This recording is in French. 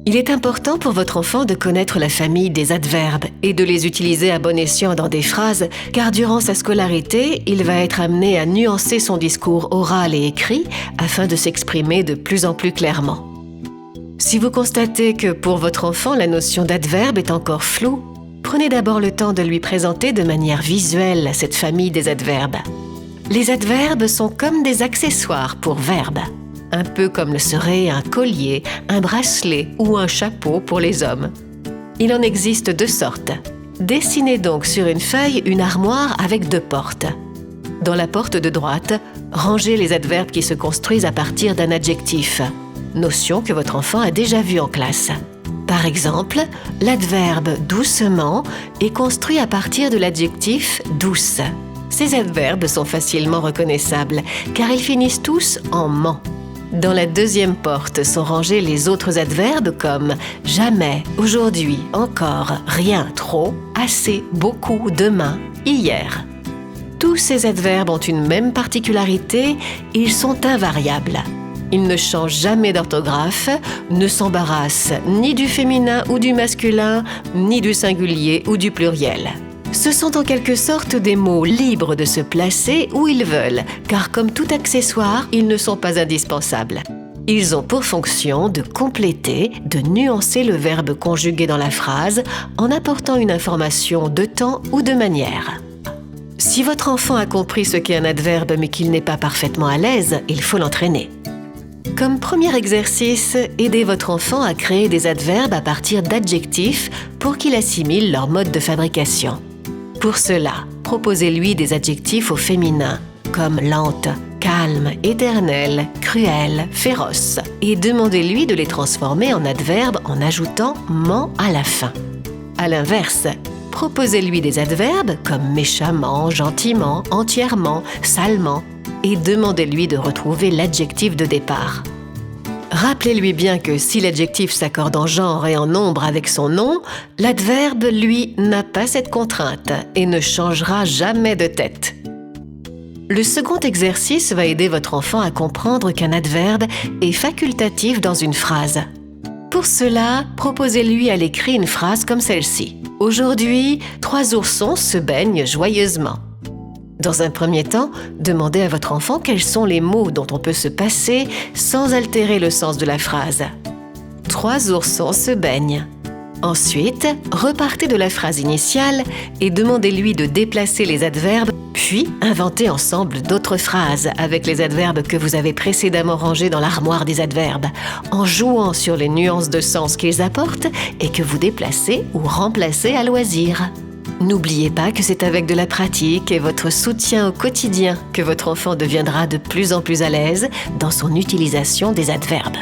Il est important pour votre enfant de connaître la famille des adverbes et de les utiliser à bon escient dans des phrases, car durant sa scolarité, il va être amené à nuancer son discours oral et écrit afin de s'exprimer de plus en plus clairement. Si vous constatez que pour votre enfant, la notion d'adverbe est encore floue, prenez d'abord le temps de lui présenter de manière visuelle cette famille des adverbes. Les adverbes sont comme des accessoires pour verbes, un peu comme le serait un collier, un bracelet ou un chapeau pour les hommes. Il en existe 2 sortes. Dessinez donc sur une feuille une armoire avec 2 portes. Dans la porte de droite, rangez les adverbes qui se construisent à partir d'un adjectif, notion que votre enfant a déjà vue en classe. Par exemple, l'adverbe « doucement » est construit à partir de l'adjectif « douce ». Ces adverbes sont facilement reconnaissables, car ils finissent tous en « ment ». Dans la 2e porte sont rangés les autres adverbes comme « jamais »,« aujourd'hui »,« encore »,« rien »,« trop »,« assez »,« beaucoup »,« demain »,« hier ». Tous ces adverbes ont une même particularité, ils sont invariables. Ils ne changent jamais d'orthographe, ne s'embarrassent ni du féminin ou du masculin, ni du singulier ou du pluriel. Ce sont en quelque sorte des mots libres de se placer où ils veulent, car comme tout accessoire, ils ne sont pas indispensables. Ils ont pour fonction de compléter, de nuancer le verbe conjugué dans la phrase en apportant une information de temps ou de manière. Si votre enfant a compris ce qu'est un adverbe mais qu'il n'est pas parfaitement à l'aise, il faut l'entraîner. Comme premier exercice, aidez votre enfant à créer des adverbes à partir d'adjectifs pour qu'il assimile leur mode de fabrication. Pour cela, proposez-lui des adjectifs au féminin, comme lente, calme, éternelle, cruelle, féroce, et demandez-lui de les transformer en adverbes en ajoutant « ment » à la fin. À l'inverse, proposez-lui des adverbes comme méchamment, gentiment, entièrement, salement, et demandez-lui de retrouver l'adjectif de départ. Rappelez-lui bien que si l'adjectif s'accorde en genre et en nombre avec son nom, l'adverbe, lui, n'a pas cette contrainte et ne changera jamais de tête. Le second exercice va aider votre enfant à comprendre qu'un adverbe est facultatif dans une phrase. Pour cela, proposez-lui à l'écrit une phrase comme celle-ci. « Aujourd'hui, 3 oursons se baignent joyeusement ». Dans un premier temps, demandez à votre enfant quels sont les mots dont on peut se passer sans altérer le sens de la phrase. 3 oursons se baignent. Ensuite, repartez de la phrase initiale et demandez-lui de déplacer les adverbes, puis inventez ensemble d'autres phrases avec les adverbes que vous avez précédemment rangés dans l'armoire des adverbes, en jouant sur les nuances de sens qu'ils apportent et que vous déplacez ou remplacez à loisir. N'oubliez pas que c'est avec de la pratique et votre soutien au quotidien que votre enfant deviendra de plus en plus à l'aise dans son utilisation des adverbes.